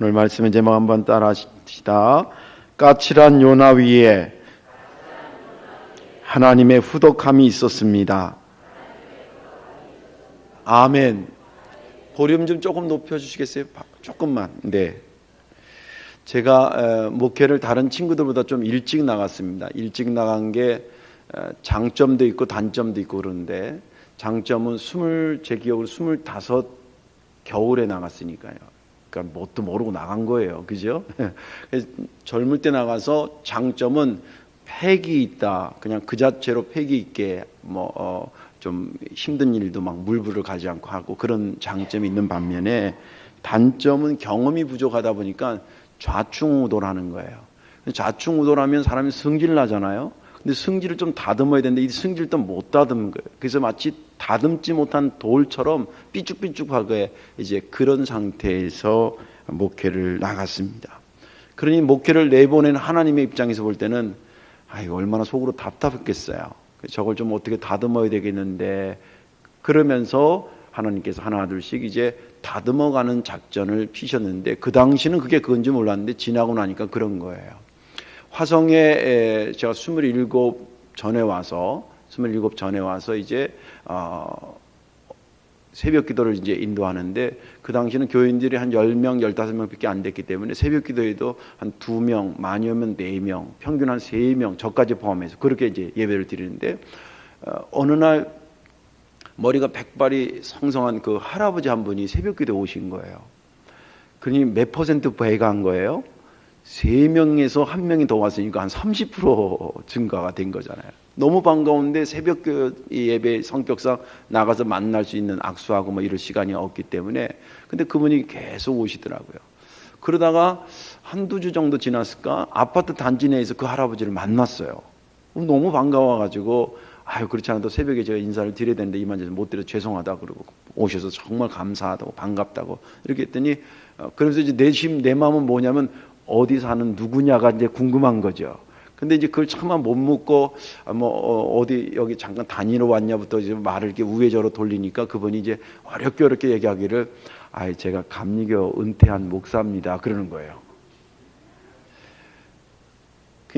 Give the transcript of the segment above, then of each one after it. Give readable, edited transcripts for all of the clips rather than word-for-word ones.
오늘 말씀의 제목 한번 따라 하시다. 까칠한 요나 위에 하나님의 후덕함이 있었습니다. 아멘. 볼륨 좀 조금 높여주시겠어요? 조금만. 네. 제가 목회를 다른 친구들보다 좀 일찍 나갔습니다. 일찍 나간 게 장점도 있고 단점도 있고 그런데, 장점은 제 기억으로 25 겨울에 나갔으니까요. 그러니까 뭣도 모르고 나간 거예요. 그죠? 젊을 때 나가서 장점은 패기 있다. 그냥 그 자체로 패기 있게 좀 힘든 일도 막 물불을 가지 않고 하고 그런 장점이 있는 반면에, 단점은 경험이 부족하다 보니까 좌충우돌하는 거예요. 좌충우돌하면 사람이 성질 나잖아요. 근데 성질을 좀 다듬어야 되는데 이 성질을 또 못 다듬은 거예요. 그래서 마치 다듬지 못한 돌처럼 삐죽삐죽하게 이제 그런 상태에서 목회를 나갔습니다. 그러니 목회를 내보낸 하나님의 입장에서 볼 때는 얼마나 속으로 답답했겠어요. 저걸 좀 어떻게 다듬어야 되겠는데, 그러면서 하나님께서 하나 둘씩 이제 다듬어가는 작전을 피셨는데, 그 당시는 그게 그건지 몰랐는데 지나고 나니까 그런 거예요. 화성에 제가 27 전에 와서 이제 새벽 기도를 이제 인도하는데, 그 당시는 교인들이 한 10명, 15명밖에 안 됐기 때문에 새벽 기도에도 한 2명, 많이 오면 4명, 평균 한 3명, 저까지 포함해서 그렇게 이제 예배를 드리는데, 어느 날 머리가 백발이 성성한 그 할아버지 한 분이 새벽 기도에 오신 거예요. 그러니 몇 % 배가한 거예요? 3명에서 1명이 더 왔으니까 한 30% 증가가 된 거잖아요. 너무 반가운데 새벽 예배 성격상 나가서 만날 수 있는 악수하고 이럴 시간이 없기 때문에, 근데 그분이 계속 오시더라고요. 그러다가 한두 주 정도 지났을까 아파트 단지 내에서 그 할아버지를 만났어요. 너무 반가워가지고 그렇지 않아도 새벽에 제가 인사를 드려야 되는데 이만저만 못 드려서 죄송하다 그러고 오셔서 정말 감사하다고 반갑다고 이렇게 했더니, 그러면서 이제 내 마음은 뭐냐면 어디 사는 누구냐가 이제 궁금한 거죠. 근데 이제 그걸 차마 못 묻고 어디 여기 잠깐 다니러 왔냐부터 이제 말을 이렇게 우회적으로 돌리니까 그분이 이제 어렵게 얘기하기를 제가 감리교 은퇴한 목사입니다 그러는 거예요.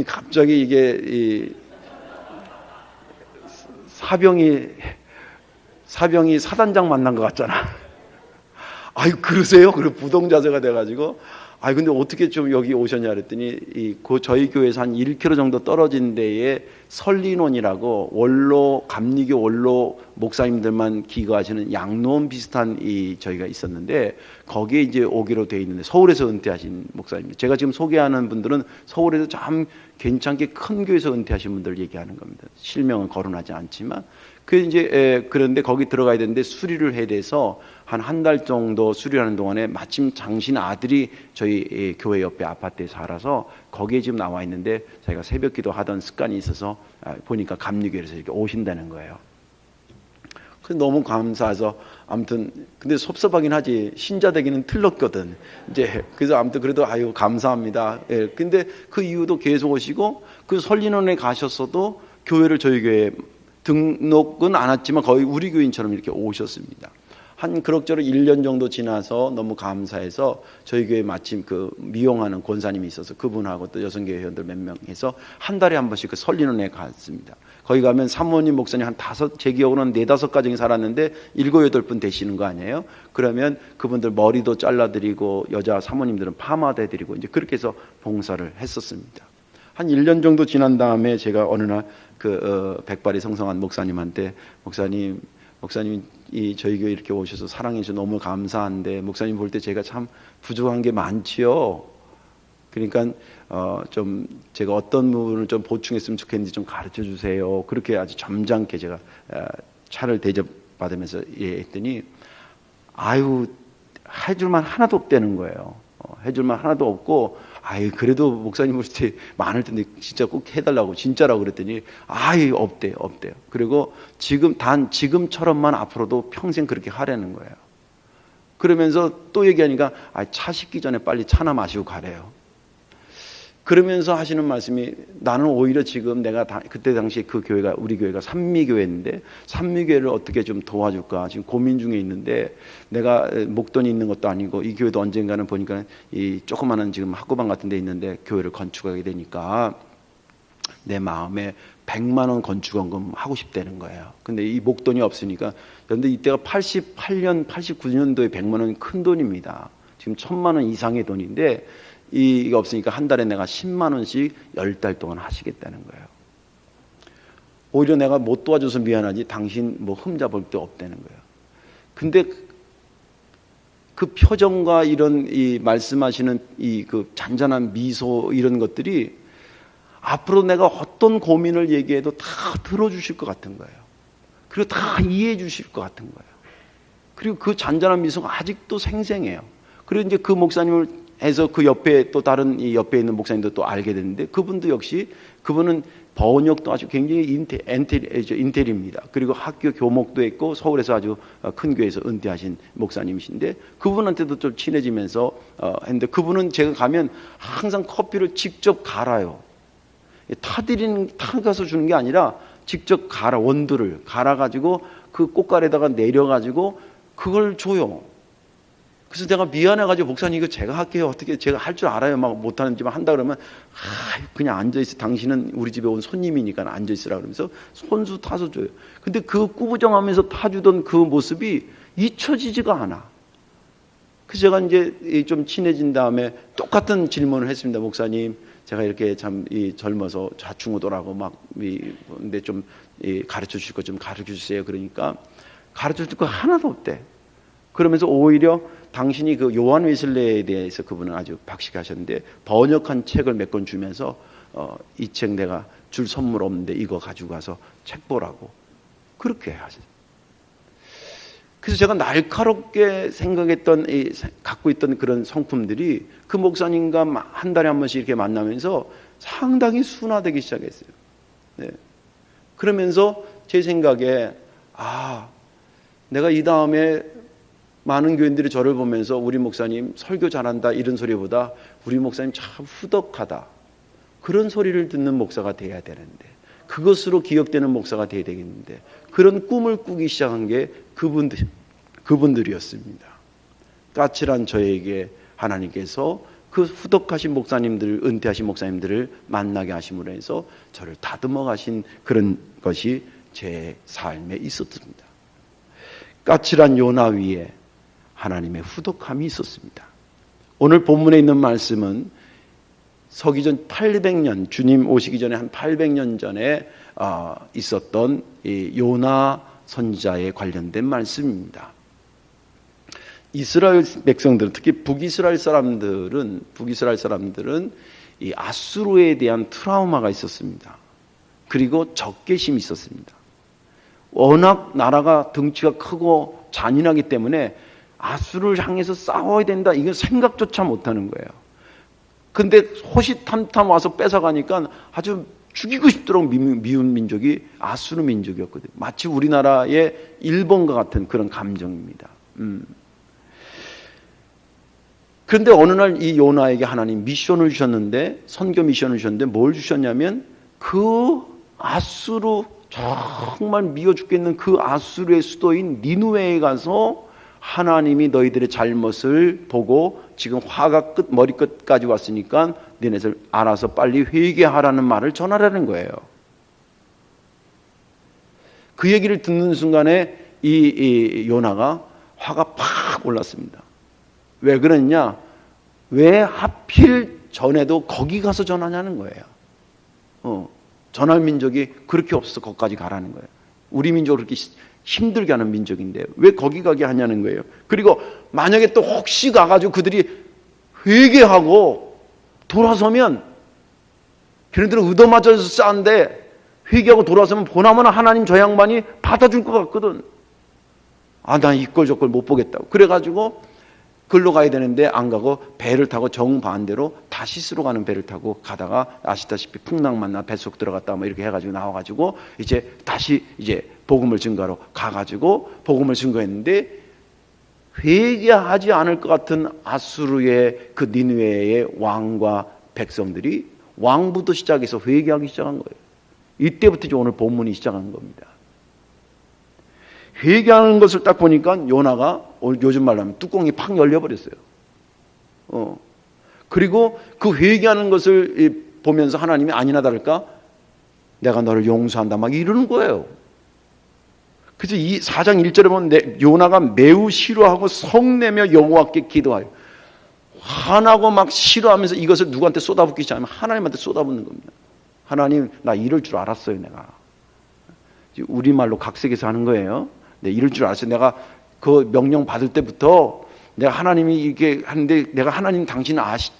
갑자기 이게 사병이 사단장 만난 것 같잖아. 그러세요? 그리고 부동자세가 돼가지고 근데 어떻게 좀 여기 오셨냐 그랬더니 저희 교회에서 한 1km 정도 떨어진 데에 설린원이라고 감리교 원로 목사님들만 기거하시는 양로원 비슷한 저희가 있었는데, 거기에 이제 오기로 돼 있는데 서울에서 은퇴하신 목사님입니다. 제가 지금 소개하는 분들은 서울에서 참 괜찮게 큰 교회에서 은퇴하신 분들 얘기하는 겁니다. 실명은 거론하지 않지만. 그런데 거기 들어가야 되는데 수리를 해야 돼서 한 달 정도 수리하는 동안에 마침 장신 아들이 저희 교회 옆에 아파트에 살아서 거기에 지금 나와 있는데, 자기가 새벽 기도 하던 습관이 있어서 보니까 감리교회에서 이렇게 오신다는 거예요. 그래서 너무 감사해서 아무튼 근데 섭섭하긴 하지, 신자 되기는 틀렸거든 이제. 그래서 아무튼 그래도 감사합니다. 근데 그 이후도 계속 오시고, 그 설린원에 가셨어도 교회를 저희 교회에 등록은 안 했지만 거의 우리 교인처럼 이렇게 오셨습니다. 한 그럭저럭 1년 정도 지나서 너무 감사해서 저희 교회에 마침 그 미용하는 권사님이 있어서 그분하고 또 여성교회 회원들 몇 명 해서 한 달에 한 번씩 그 설린원에 갔습니다. 거기 가면 사모님 목사님 제 기억으로는 4-5가정이 살았는데 7, 8분 되시는 거 아니에요? 그러면 그분들 머리도 잘라드리고 여자 사모님들은 파마도 해드리고 이제 그렇게 해서 봉사를 했었습니다. 한 1년 정도 지난 다음에 제가 어느 날 백발이 성성한 목사님한테, 목사님이 저희 교회 이렇게 오셔서 사랑해 주셔서 너무 감사한데 목사님 볼 때 제가 참 부족한 게 많지요. 그러니까 좀 제가 어떤 부분을 좀 보충했으면 좋겠는지 좀 가르쳐 주세요. 그렇게 아주 점잖게 제가 차를 대접받으면서 했더니 해줄만 하나도 없다는 거예요. 해줄만 하나도 없고, 그래도 목사님 볼 때 많을 텐데 진짜 꼭 해달라고 진짜라고 그랬더니 없대요. 그리고 지금처럼만 앞으로도 평생 그렇게 하라는 거예요. 그러면서 또 얘기하니까 차 식기 전에 빨리 차나 마시고 가래요. 그러면서 하시는 말씀이 나는 오히려 지금 내가 그때 당시에 그 교회가 우리 교회가 산미교회인데 산미교회를 어떻게 좀 도와줄까 지금 고민 중에 있는데 내가 목돈이 있는 것도 아니고 이 교회도 언젠가는 보니까 이 조그마한 지금 학구방 같은 데 있는데 교회를 건축하게 되니까 내 마음에 100만 원 건축원금 하고 싶다는 거예요. 근데 이 목돈이 없으니까 그런데 이때가 88년 89년도에 100만 원이 큰 돈입니다. 지금 1000만 원 이상의 돈인데 이게 없으니까 한 달에 내가 10만 원씩 10달 동안 하시겠다는 거예요. 오히려 내가 못 도와줘서 미안하지 당신 뭐 흠잡을 데 없다는 거예요. 근데 그 표정과 이런 이 말씀하시는 이 그 잔잔한 미소 이런 것들이 앞으로 내가 어떤 고민을 얘기해도 다 들어주실 것 같은 거예요. 그리고 다 이해해 주실 것 같은 거예요. 그리고 그 잔잔한 미소가 아직도 생생해요. 그리고 이제 그 목사님을 해서 그 옆에 또 다른 이 옆에 있는 목사님도 또 알게 됐는데 그분도 역시 그분은 번역도 아주 굉장히 인텔입니다. 그리고 학교 교목도 했고 서울에서 아주 큰 교회에서 은퇴하신 목사님이신데 그분한테도 좀 친해지면서 했는데 그분은 제가 가면 항상 커피를 직접 갈아요. 타가서 주는 게 아니라 직접 원두를 갈아가지고 그 꽃갈에다가 내려가지고 그걸 줘요. 그래서 내가 미안해가지고 목사님 이거 제가 할게요. 어떻게 제가 할 줄 알아요. 막 못하는지만 한다 그러면 그냥 앉아있어. 당신은 우리 집에 온 손님이니까 앉아있으라 그러면서 손수 타서 줘요. 근데 그 꾸부정하면서 타주던 그 모습이 잊혀지지가 않아. 그래서 제가 이제 좀 친해진 다음에 똑같은 질문을 했습니다. 목사님 제가 이렇게 참 젊어서 좌충우돌하고 막 근데 좀 가르쳐 주실 거 좀 가르쳐 주세요. 그러니까 가르쳐 줄 거 하나도 없대. 그러면서 오히려 당신이 그 요한 웨슬레에 대해서 그분은 아주 박식하셨는데 번역한 책을 몇 권 주면서 이 책 내가 줄 선물 없는데 이거 가지고 가서 책 보라고 그렇게 하셨어요. 그래서 제가 날카롭게 생각했던 갖고 있던 그런 성품들이 그 목사님과 한 달에 한 번씩 이렇게 만나면서 상당히 순화되기 시작했어요. 네. 그러면서 제 생각에 내가 이 다음에 많은 교인들이 저를 보면서 우리 목사님 설교 잘한다 이런 소리보다 우리 목사님 참 후덕하다 그런 소리를 듣는 목사가 돼야 되는데 그것으로 기억되는 목사가 돼야 되겠는데 그런 꿈을 꾸기 시작한 게 그분들이었습니다. 까칠한 저에게 하나님께서 그 후덕하신 목사님들, 은퇴하신 목사님들을 만나게 하심으로 해서 저를 다듬어 가신 그런 것이 제 삶에 있었습니다. 까칠한 요나 위에 하나님의 후덕함이 있었습니다. 오늘 본문에 있는 말씀은 서기전 800년 주님 오시기 전에 한 800년 전에 있었던 이 요나 선지자에 관련된 말씀입니다. 이스라엘 백성들, 특히 북이스라엘 사람들은 이 아수르에 대한 트라우마가 있었습니다. 그리고 적개심이 있었습니다. 워낙 나라가 덩치가 크고 잔인하기 때문에 아수르를 향해서 싸워야 된다 이건 생각조차 못하는 거예요. 근데 호시탐탐 와서 뺏어가니까 아주 죽이고 싶도록 미운 민족이 아수르 민족이었거든요. 마치 우리나라의 일본과 같은 그런 감정입니다. 그런데 어느 날 이 요나에게 하나님 미션을 주셨는데 선교 미션을 주셨는데 뭘 주셨냐면 그 아수르 정말 미워 죽겠는 그 아수르의 수도인 니누웨에 가서 하나님이 너희들의 잘못을 보고 지금 화가 머리끝까지 왔으니까 너네들 알아서 빨리 회개하라는 말을 전하라는 거예요. 그 얘기를 듣는 순간에 이 요나가 화가 팍 올랐습니다. 왜 그랬냐? 왜 하필 전에도 거기 가서 전하냐는 거예요. 전할 민족이 그렇게 없어서 거기까지 가라는 거예요. 우리 민족을 그렇게 힘들게 하는 민족인데 왜 거기 가게 하냐는 거예요. 그리고 만약에 또 혹시 가가지고 그들이 회개하고 돌아서면 걔네들은 얻어맞아서 싸는데 회개하고 돌아서면 보나마나 하나님 저 양반이 받아줄 것 같거든. 난 이꼴 저꼴 못 보겠다고. 그래가지고 글로 가야 되는데 안 가고 배를 타고 정반대로 다시스로 가는 배를 타고 가다가 아시다시피 풍랑 만나 뱃속 들어갔다 뭐 이렇게 해가지고 나와가지고 이제 다시 이제 복음을 증거하러 가가지고 복음을 증거했는데 회개하지 않을 것 같은 아수르의 그 니느웨의 왕과 백성들이 왕부터 시작해서 회개하기 시작한 거예요. 이때부터 이제 오늘 본문이 시작한 겁니다. 회개하는 것을 딱 보니까 요나가 요즘 말로 하면 뚜껑이 팍 열려버렸어요. 그리고 그 회개하는 것을 보면서 하나님이 아니나 다를까 내가 너를 용서한다 막 이러는 거예요. 그래서 이 4장 1절에 보면 요나가 매우 싫어하고 성내며 여호와께 기도하여 화나고 막 싫어하면서 이것을 누구한테 쏟아붓기 시작하면 하나님한테 쏟아붓는 겁니다. 하나님 나 이럴 줄 알았어요. 내가 우리말로 각색해서 하는 거예요. 네, 이럴 줄 알았어요. 내가 그 명령 받을 때부터 내가 하나님이 이렇게 하는데 내가 하나님 당신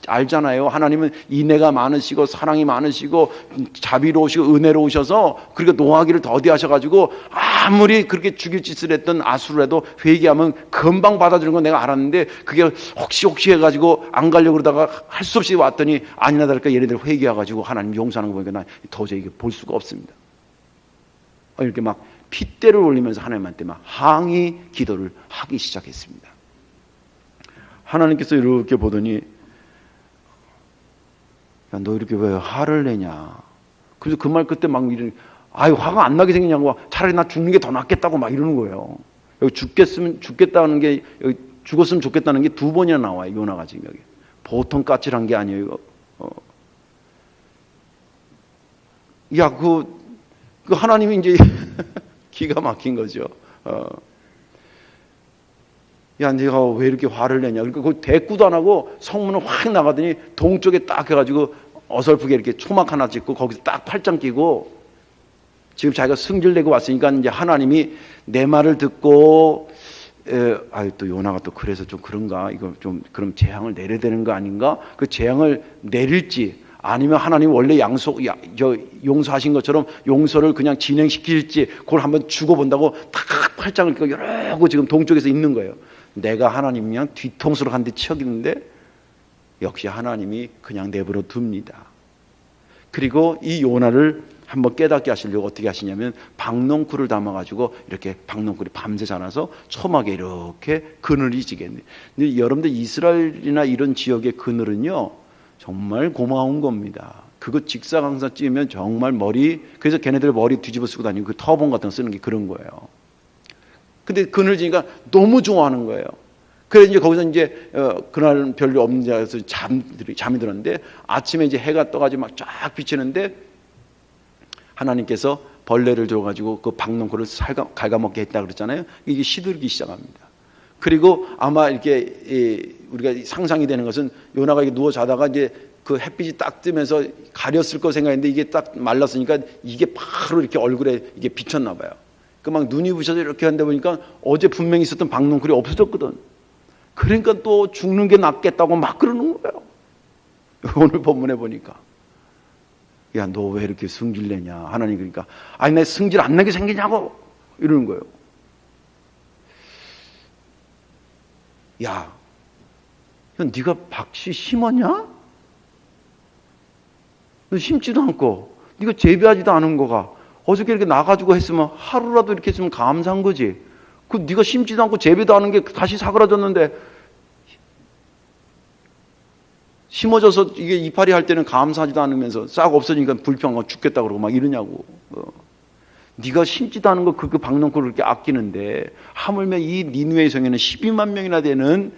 알잖아요. 하나님은 인애가 많으시고 사랑이 많으시고 자비로우시고 은혜로우셔서 그리고 노하기를 더디하셔가지고 아무리 그렇게 죽일 짓을 했던 아수를 해도 회개하면 금방 받아주는 건 내가 알았는데 그게 혹시 해가지고 안 가려고 그러다가 할 수 없이 왔더니 아니나 다를까 얘네들 회개해가지고 하나님 용서하는 거 보니까 나 도저히 이게 볼 수가 없습니다. 이렇게 막 핏대를 올리면서 하나님한테 막 항의 기도를 하기 시작했습니다. 하나님께서 이렇게 보더니 야, 너 이렇게 왜 화를 내냐. 그래서 그 말 그때 막 이러니 아유 화가 안 나게 생기냐고 차라리 나 죽는 게 더 낫겠다고 막 이러는 거예요. 여기 죽겠다는 게 여기 죽었으면 좋겠다는 게 2번이나 나와요. 요나가 지금 여기. 보통 까칠한 게 아니에요. 이거. 야, 그 하나님이 이제 기가 막힌 거죠. 야, 네가 왜 이렇게 화를 내냐. 그러니까 그 대꾸도 안 하고 성문을 확 나가더니 동쪽에 딱 해가지고 어설프게 이렇게 초막 하나 짓고 거기서 딱 팔짱 끼고 지금 자기가 승질내고 왔으니까 이제 하나님이 내 말을 듣고 또 요나가 또 그래서 좀 그런가 이거 좀 그럼 재앙을 내려야 되는 거 아닌가? 그 재앙을 내릴지 아니면 하나님 원래 용서하신 것처럼 용서를 그냥 진행시킬지 그걸 한번 죽어본다고 탁 팔짱을 끼고 이러고 지금 동쪽에서 있는 거예요. 내가 하나님이랑 뒤통수로 한 대 치어기는데 역시 하나님이 그냥 내버려 둡니다. 그리고 이 요나를 한번 깨닫게 하시려고 어떻게 하시냐면 박농쿨을 담아가지고 이렇게 박농쿨이 밤새 자라서 초막에 이렇게 그늘이 지겠네. 근데 여러분들 이스라엘이나 이런 지역의 그늘은요 정말 고마운 겁니다. 그거 직사광선 찌면 정말 그래서 걔네들 머리 뒤집어 쓰고 다니고 그 터본 같은 거 쓰는 게 그런 거예요. 근데 그늘 지니까 너무 좋아하는 거예요. 그래서 이제 거기서 이제 그날 별로 없는 자에서 잠이 들었는데 아침에 이제 해가 떠가지고 막 쫙 비치는데 하나님께서 벌레를 줘가지고 그 박농쿨을 갉아먹게 했다 그랬잖아요. 이게 시들기 시작합니다. 그리고 아마 이렇게 우리가 상상이 되는 것은 요나가 이렇게 누워 자다가 이제 그 햇빛이 딱 뜨면서 가렸을 거 생각했는데 이게 딱 말랐으니까 이게 바로 이렇게 얼굴에 이게 비쳤나 봐요. 그 막 눈이 부셔서 이렇게 한다 보니까 어제 분명히 있었던 박농쿨이 없어졌거든. 그러니까 또 죽는 게 낫겠다고 막 그러는 거예요. 오늘 본문에 보니까. 야, 너 왜 이렇게 승질 내냐. 하나님 그러니까 아니 내 승질 안 나게 생기냐고 이러는 거예요. 야, 네가 밭이 심었냐? 너 심지도 않고 네가 재배하지도 않은 거가 어저께 이렇게 나가지고 했으면 하루라도 이렇게 했으면 감사한 거지. 그 네가 심지도 않고 재배도 하는 게 다시 사그라졌는데 심어져서 이게 이파리 할 때는 감사하지도 않으면서 싹 없어지니까 불평하고 죽겠다 그러고 막 이러냐고. 네가 심지도 않은 거 그 박농쿨을 그렇게 아끼는데 하물며 이 니느웨 성에는 12만 명이나 되는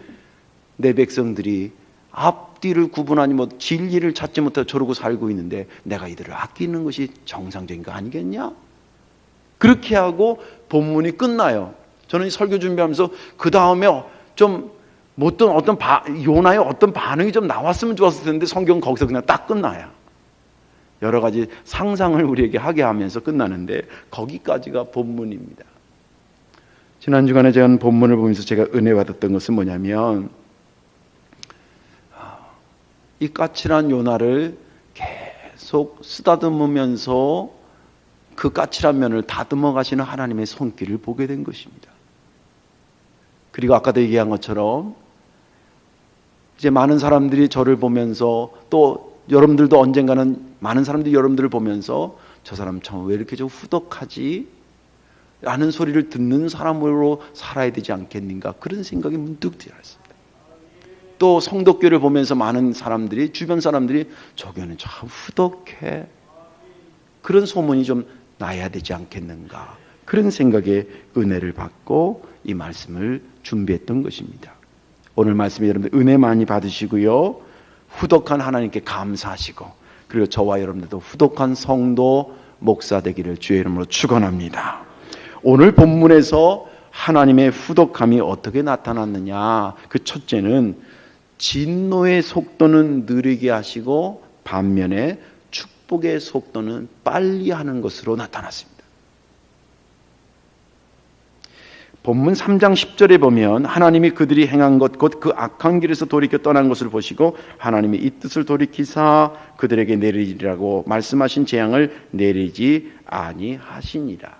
내 백성들이 앞뒤를 구분하니 뭐 진리를 찾지 못하고 저러고 살고 있는데 내가 이들을 아끼는 것이 정상적인 거 아니겠냐? 그렇게 하고 본문이 끝나요. 저는 설교 준비하면서 그 다음에 좀 요나의 어떤 반응이 좀 나왔으면 좋았을 텐데 성경 거기서 그냥 딱 끝나요. 여러 가지 상상을 우리에게 하게 하면서 끝나는데 거기까지가 본문입니다. 지난 주간에 제가 본문을 보면서 제가 은혜 받았던 것은 뭐냐면 이 까칠한 요나를 계속 쓰다듬으면서 그 까칠한 면을 다듬어 가시는 하나님의 손길을 보게 된 것입니다. 그리고 아까도 얘기한 것처럼 이제 많은 사람들이 저를 보면서 또 여러분들도 언젠가는 많은 사람들이 여러분들을 보면서 저 사람 참 왜 이렇게 좀 후덕하지? 라는 소리를 듣는 사람으로 살아야 되지 않겠는가 그런 생각이 문득 들었습니다. 또 성덕교를 보면서 많은 사람들이, 주변 사람들이 저 교는 참 후덕해, 그런 소문이 좀 나야 되지 않겠는가, 그런 생각에 은혜를 받고 이 말씀을 준비했던 것입니다. 오늘 말씀이 여러분들 은혜 많이 받으시고요, 후덕한 하나님께 감사하시고, 그리고 저와 여러분들도 후덕한 성도 목사 되기를 주의 이름으로 축원합니다. 오늘 본문에서 하나님의 후덕함이 어떻게 나타났느냐, 그 첫째는 진노의 속도는 느리게 하시고 반면에 축복의 속도는 빨리 하는 것으로 나타났습니다. 본문 3장 10절에 보면 하나님이 그들이 행한 것 곧 그 악한 길에서 돌이켜 떠난 것을 보시고 하나님이 이 뜻을 돌이키사 그들에게 내리리라고 말씀하신 재앙을 내리지 아니하시니라.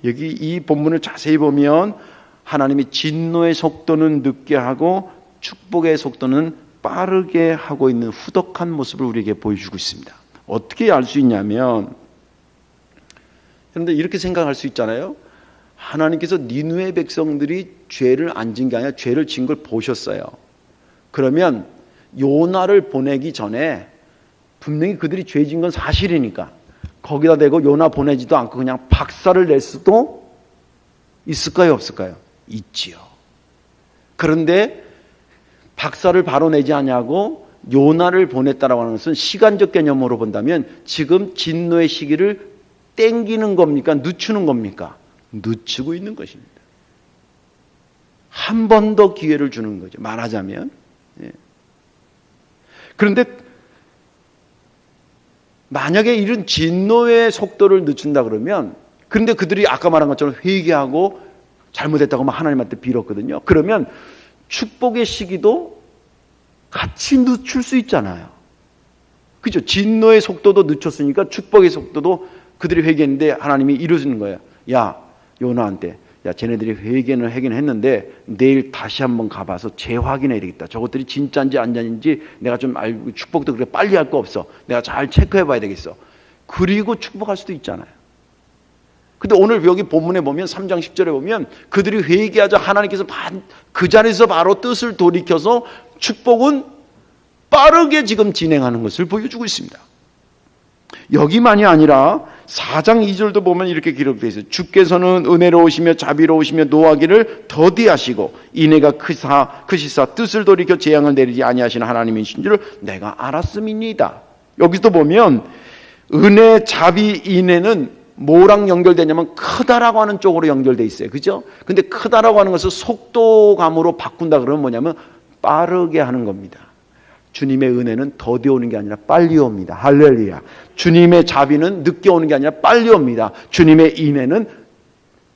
여기 이 본문을 자세히 보면 하나님이 진노의 속도는 늦게 하고 축복의 속도는 빠르게 하고 있는 후덕한 모습을 우리에게 보여주고 있습니다. 어떻게 알 수 있냐면, 그런데 이렇게 생각할 수 있잖아요. 하나님께서 니느웨 백성들이 죄를 안 진 게 아니라 죄를 진 걸 보셨어요. 그러면 요나를 보내기 전에 분명히 그들이 죄 진 건 사실이니까 거기다 대고 요나 보내지도 않고 그냥 박살을 낼 수도 있을까요, 없을까요? 있지요. 그런데 박살을 바로 내지 않냐고 요나를 보냈다라고 하는 것은 시간적 개념으로 본다면 지금 진노의 시기를 땡기는 겁니까? 늦추는 겁니까? 늦추고 있는 것입니다. 한 번 더 기회를 주는 거죠, 말하자면. 그런데 만약에 이런 진노의 속도를 늦춘다 그러면, 그런데 그들이 아까 말한 것처럼 회개하고 잘못했다고 하면 하나님한테 빌었거든요. 그러면 축복의 시기도 같이 늦출 수 있잖아요. 그죠? 진노의 속도도 늦췄으니까 축복의 속도도, 그들이 회개했는데 하나님이 이루시는 거예요. 야, 요나한테, 야, 쟤네들이 회개는 하긴 했는데 내일 다시 한번 가봐서 재확인해야 되겠다. 저것들이 진짜인지 아닌지 내가 좀 알고, 축복도 그렇게 빨리 할 거 없어. 내가 잘 체크해 봐야 되겠어. 그리고 축복할 수도 있잖아요. 근데 오늘 여기 본문에 보면 3장 10절에 보면 그들이 회개하자 하나님께서 그 자리에서 바로 뜻을 돌이켜서 축복은 빠르게 지금 진행하는 것을 보여주고 있습니다. 여기만이 아니라 4장 2절도 보면 이렇게 기록되어 있어요. 주께서는 은혜로우시며 자비로우시며 노하기를 더디하시고 인애가 크시사 뜻을 돌이켜 재앙을 내리지 아니하시는 하나님이신 줄 내가 알았음이니이다. 여기서 보면 은혜, 자비, 인애는 뭐랑 연결되냐면 크다라고 하는 쪽으로 연결되어 있어요. 그죠? 근데 크다라고 하는 것을 속도감으로 바꾼다 그러면 뭐냐면 빠르게 하는 겁니다. 주님의 은혜는 더디 오는 게 아니라 빨리 옵니다. 할렐루야. 주님의 자비는 늦게 오는 게 아니라 빨리 옵니다. 주님의 인애는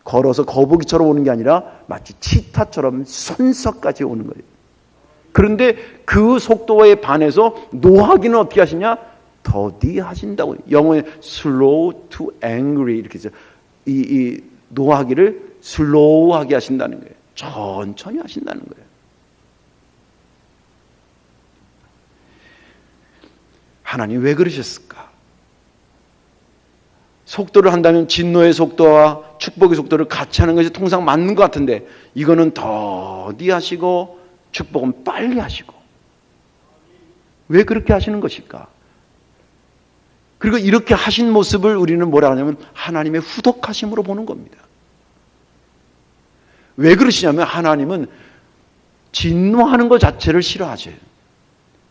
걸어서 거북이처럼 오는 게 아니라 마치 치타처럼 손석까지 오는 거예요. 그런데 그 속도에 반해서 노하기는 어떻게 하시냐? 더디 하신다고. 영어에 slow to angry 이렇게 해서 이 노하기를 슬로우하게 하신다는 거예요. 천천히 하신다는 거예요. 하나님 왜 그러셨을까? 속도를 한다면 진노의 속도와 축복의 속도를 같이 하는 것이 통상 맞는 것 같은데 이거는 더디 하시고 축복은 빨리 하시고, 왜 그렇게 하시는 것일까? 그리고 이렇게 하신 모습을 우리는 뭐라 하냐면 하나님의 후덕하심으로 보는 겁니다. 왜 그러시냐면 하나님은 진노하는 것 자체를 싫어하세요.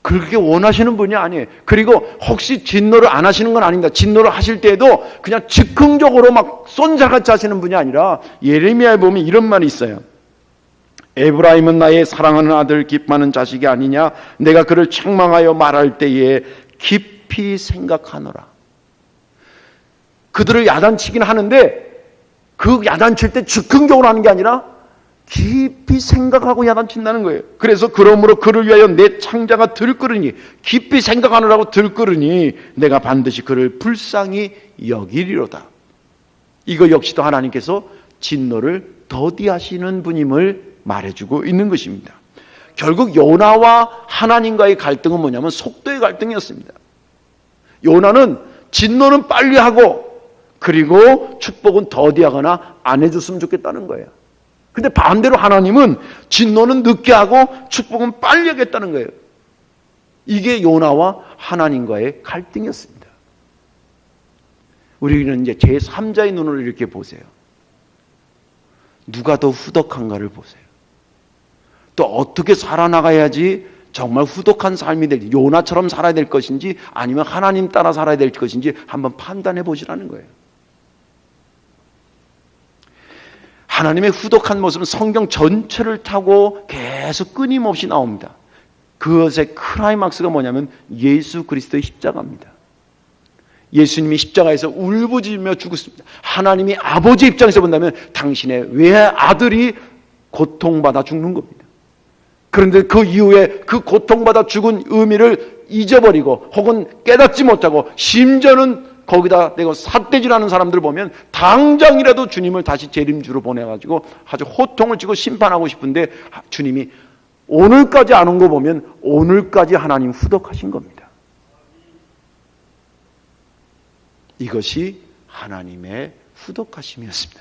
그렇게 원하시는 분이 아니에요. 그리고 혹시 진노를 안 하시는 건 아닙니다. 진노를 하실 때에도 그냥 즉흥적으로 막 쏜살같이 하시는 분이 아니라, 예레미야에 보면 이런 말이 있어요. 에브라임은 나의 사랑하는 아들 기뻐하는 자식이 아니냐. 내가 그를 책망하여 말할 때에 깊이 생각하노라. 그들을 야단치긴 하는데 그 야단칠 때 즉흥적으로 하는 게 아니라 깊이 생각하고 야단친다는 거예요. 그래서 그러므로 그를 위하여 내 창자가 들끓으니, 깊이 생각하느라고 들끓으니 내가 반드시 그를 불쌍히 여기리로다. 이거 역시도 하나님께서 진노를 더디하시는 분임을 말해주고 있는 것입니다. 결국 요나와 하나님과의 갈등은 뭐냐면 속도의 갈등이었습니다. 요나는 진노는 빨리 하고 그리고 축복은 더디하거나 안 해줬으면 좋겠다는 거예요. 근데 반대로 하나님은 진노는 늦게 하고 축복은 빨리 하겠다는 거예요. 이게 요나와 하나님과의 갈등이었습니다. 우리는 이제 제3자의 눈으로 이렇게 보세요. 누가 더 후덕한가를 보세요. 또 어떻게 살아나가야지 정말 후덕한 삶이 될지, 요나처럼 살아야 될 것인지 아니면 하나님 따라 살아야 될 것인지 한번 판단해 보시라는 거예요. 하나님의 후덕한 모습은 성경 전체를 타고 계속 끊임없이 나옵니다. 그것의 클라이막스가 뭐냐면 예수 그리스도의 십자가입니다. 예수님이 십자가에서 울부짖으며 죽었습니다. 하나님이 아버지 입장에서 본다면 당신의 외아들이 고통받아 죽는 겁니다. 그런데 그 이후에 그 고통받아 죽은 의미를 잊어버리고 혹은 깨닫지 못하고 심지어는 거기다 내가 삿대질하는 사람들 보면 당장이라도 주님을 다시 재림주로 보내가지고 아주 호통을 치고 심판하고 싶은데 주님이 오늘까지 안 온 거 보면 오늘까지 하나님 후덕하신 겁니다. 이것이 하나님의 후덕하심이었습니다.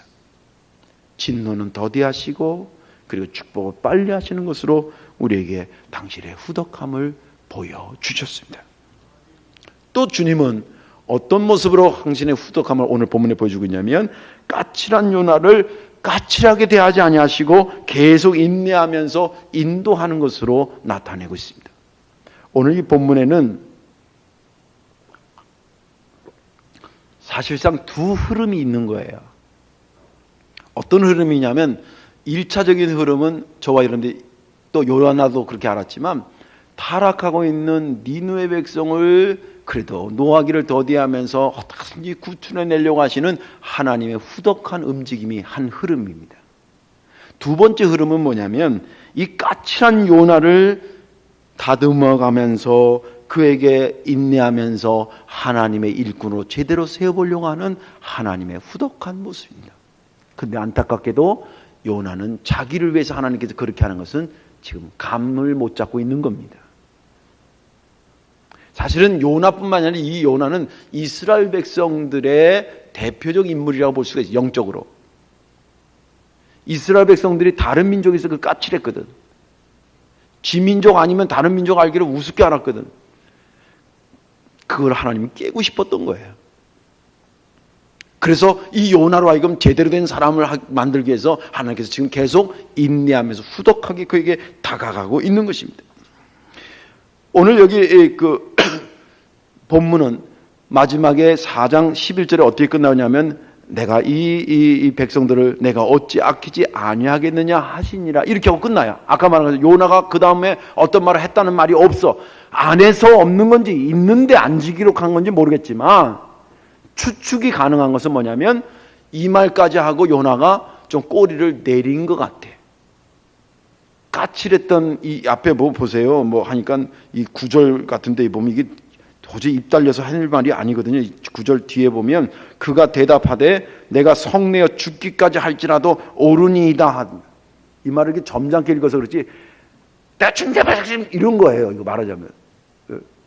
진노는 더디하시고 그리고 축복을 빨리 하시는 것으로 우리에게 당신의 후덕함을 보여주셨습니다. 또 주님은 어떤 모습으로 당신의 후덕함을 오늘 본문에 보여주고 있냐면 까칠한 요나를 까칠하게 대하지 아니하시고 계속 인내하면서 인도하는 것으로 나타내고 있습니다. 오늘 이 본문에는 사실상 두 흐름이 있는 거예요. 어떤 흐름이냐면 1차적인 흐름은 저와 이런데 또 요나도 그렇게 알았지만 타락하고 있는 니느웨 백성을 그래도 노하기를 더디하면서 어떻게든지 구출해내려고 하시는 하나님의 후덕한 움직임이 한 흐름입니다. 두 번째 흐름은 뭐냐면 이 까칠한 요나를 다듬어가면서 그에게 인내하면서 하나님의 일꾼으로 제대로 세워보려고 하는 하나님의 후덕한 모습입니다. 그런데 안타깝게도 요나는 자기를 위해서 하나님께서 그렇게 하는 것은 지금 감을 못 잡고 있는 겁니다. 사실은 요나뿐만 아니라 이 요나는 이스라엘 백성들의 대표적 인물이라고 볼 수가 있어요. 영적으로. 이스라엘 백성들이 다른 민족에서 그 까칠했거든. 지 민족 아니면 다른 민족 알기를 우습게 알았거든. 그걸 하나님이 깨고 싶었던 거예요. 그래서 이 요나로 하여금 제대로 된 사람을 만들기 위해서 하나님께서 지금 계속 인내하면서 후덕하게 그에게 다가가고 있는 것입니다. 오늘 여기 그 본문은 마지막에 4장 11절에 어떻게 끝나냐면 내가 이 백성들을 내가 어찌 아끼지 아니하겠느냐 하시니라 이렇게 하고 끝나요. 아까 말한 것처럼 요나가 그 다음에 어떤 말을 했다는 말이 없어. 안 해서 없는 건지 있는데 안 기록한 건지 모르겠지만 추측이 가능한 것은 뭐냐면 이 말까지 하고 요나가 좀 꼬리를 내린 것 같아. 까칠했던 이 앞에 뭐 보세요. 뭐 하니까 이 9절 같은데 보면 이게 도저히 입 달려서 할 말이 아니거든요. 9절 뒤에 보면 그가 대답하되 내가 성내어 죽기까지 할지라도 옳으니이다. 이 말을 이렇게 점잖게 읽어서 그렇지 대충 이런 거예요. 이거 말하자면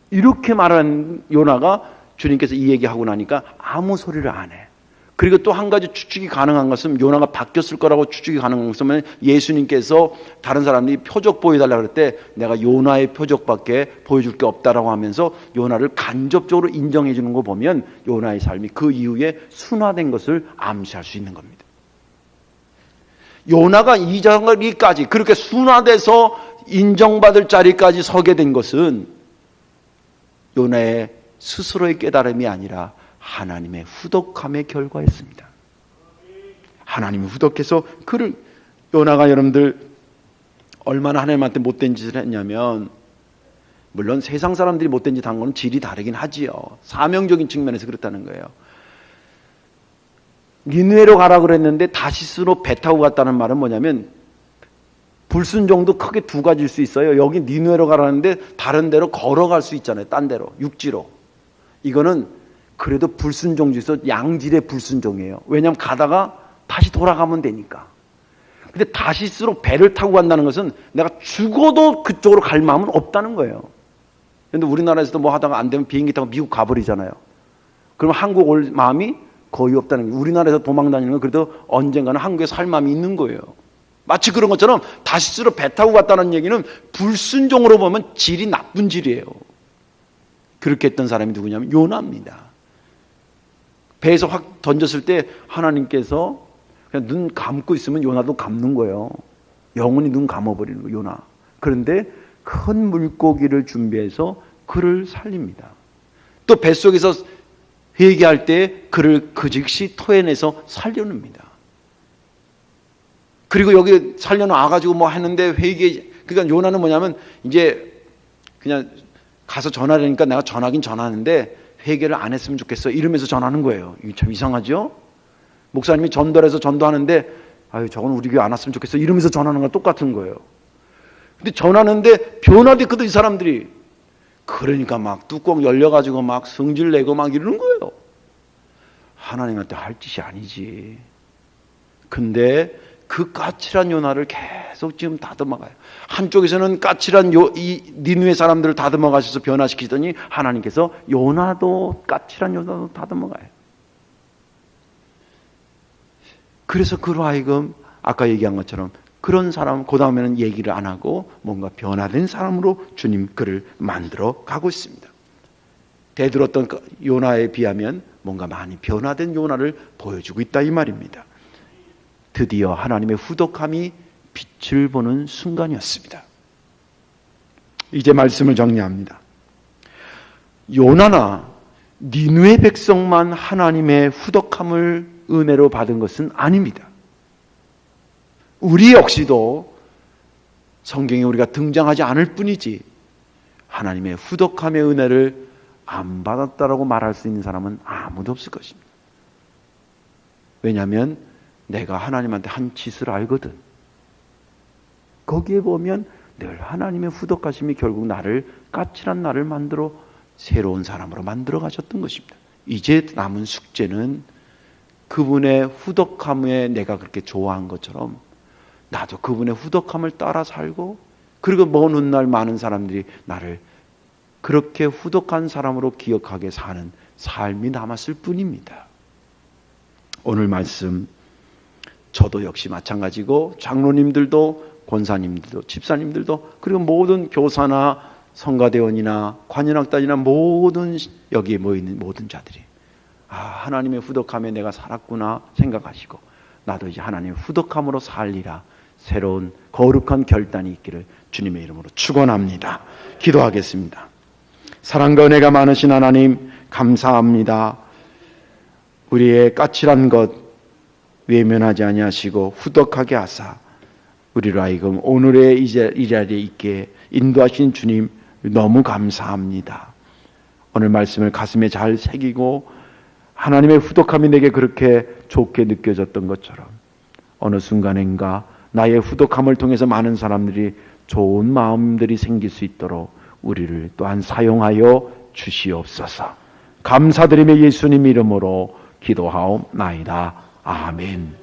이렇게 말한 요나가 주님께서 이 얘기하고 나니까 아무 소리를 안 해. 그리고 또 한 가지 추측이 가능한 것은 요나가 바뀌었을 거라고 추측이 가능한 것은 예수님께서 다른 사람들이 표적 보여달라고 할 때 내가 요나의 표적밖에 보여줄 게 없다라고 하면서 요나를 간접적으로 인정해 주는 거 보면 요나의 삶이 그 이후에 순화된 것을 암시할 수 있는 겁니다. 요나가 이 자리까지 그렇게 순화돼서 인정받을 자리까지 서게 된 것은 요나의 스스로의 깨달음이 아니라 하나님의 후덕함의 결과였습니다. 하나님이 후덕해서 그를 요나가 여러분들 얼마나 하나님한테 못된 짓을 했냐면 물론 세상 사람들이 못된 짓 한 건 질이 다르긴 하지요. 사명적인 측면에서 그렇다는 거예요. 니느웨로 가라 그랬는데 다시스로 배 타고 갔다는 말은 뭐냐면 불순종도 크게 두 가지일 수 있어요. 여기 니느웨로 가라는데 다른 데로 걸어갈 수 있잖아요. 딴 데로 육지로. 이거는 그래도 불순종 중에서 양질의 불순종이에요. 왜냐하면 가다가 다시 돌아가면 되니까. 근데 다시스로 배를 타고 간다는 것은 내가 죽어도 그쪽으로 갈 마음은 없다는 거예요. 그런데 우리나라에서도 뭐 하다가 안 되면 비행기 타고 미국 가버리잖아요. 그럼 한국 올 마음이 거의 없다는 거예요. 우리나라에서 도망 다니는 건 그래도 언젠가는 한국에 살 마음이 있는 거예요. 마치 그런 것처럼 다시스로 배 타고 갔다는 얘기는 불순종으로 보면 질이 나쁜 질이에요. 그렇게 했던 사람이 누구냐면 요나입니다. 배에서 확 던졌을 때 하나님께서 그냥 눈 감고 있으면 요나도 감는 거예요. 영원히 눈 감아버리는 거예요, 요나. 그런데 큰 물고기를 준비해서 그를 살립니다. 또 뱃속에서 회개할 때 그를 그 즉시 토해내서 살려냅니다. 그리고 여기 살려놔가지고 뭐 하는데 그러니까 요나는 뭐냐면 이제 그냥 가서 전화를 하니까 내가 전화긴 전화하는데 회개를 안 했으면 좋겠어 이러면서 전하는 거예요. 이게 참 이상하죠? 목사님이 전도해서 전도하는데 아유 저건 우리 교회 안 왔으면 좋겠어 이러면서 전하는 거랑 똑같은 거예요. 근데 전하는데 변화됐거든 이 사람들이. 그러니까 막 뚜껑 열려가지고 막 성질 내고 막 이러는 거예요. 하나님한테 할 짓이 아니지. 근데 그 까칠한 요나를 계속 지금 다듬어가요. 한쪽에서는 까칠한 이 니느웨 사람들을 다듬어 가셔서 변화시키더니 하나님께서 요나도 까칠한 요나도 다듬어가요. 그래서 그로 하여금 아까 얘기한 것처럼 그런 사람 그 다음에는 얘기를 안 하고 뭔가 변화된 사람으로 주님 그를 만들어 가고 있습니다. 대들었던 요나에 비하면 뭔가 많이 변화된 요나를 보여주고 있다 이 말입니다. 드디어 하나님의 후덕함이 빛을 보는 순간이었습니다. 이제 말씀을 정리합니다. 요나나 니느웨 백성만 하나님의 후덕함을 은혜로 받은 것은 아닙니다. 우리 역시도 성경에 우리가 등장하지 않을 뿐이지 하나님의 후덕함의 은혜를 안 받았다라고 말할 수 있는 사람은 아무도 없을 것입니다. 왜냐하면 내가 하나님한테 한 짓을 알거든. 거기에 보면 늘 하나님의 후덕하심이 결국 나를 까칠한 나를 만들어 새로운 사람으로 만들어 가셨던 것입니다. 이제 남은 숙제는 그분의 후덕함에 내가 그렇게 좋아한 것처럼 나도 그분의 후덕함을 따라 살고 그리고 먼 훗날 많은 사람들이 나를 그렇게 후덕한 사람으로 기억하게 사는 삶이 남았을 뿐입니다. 오늘 말씀 저도 역시 마찬가지고 장로님들도 권사님들도 집사님들도 그리고 모든 교사나 성가대원이나 관현악단이나 모든 여기에 모이는 모든 자들이 하나님의 후덕함에 내가 살았구나 생각하시고 나도 이제 하나님의 후덕함으로 살리라 새로운 거룩한 결단이 있기를 주님의 이름으로 축원합니다. 기도하겠습니다. 사랑과 은혜가 많으신 하나님 감사합니다. 우리의 까칠한 것 외면하지 아니하시고 후덕하게 하사 우리로 하여금 오늘의 이 자리에 있게 인도하신 주님 너무 감사합니다. 오늘 말씀을 가슴에 잘 새기고 하나님의 후덕함이 내게 그렇게 좋게 느껴졌던 것처럼 어느 순간인가 나의 후덕함을 통해서 많은 사람들이 좋은 마음들이 생길 수 있도록 우리를 또한 사용하여 주시옵소서. 감사드리며 예수님 이름으로 기도하옵나이다. 아멘.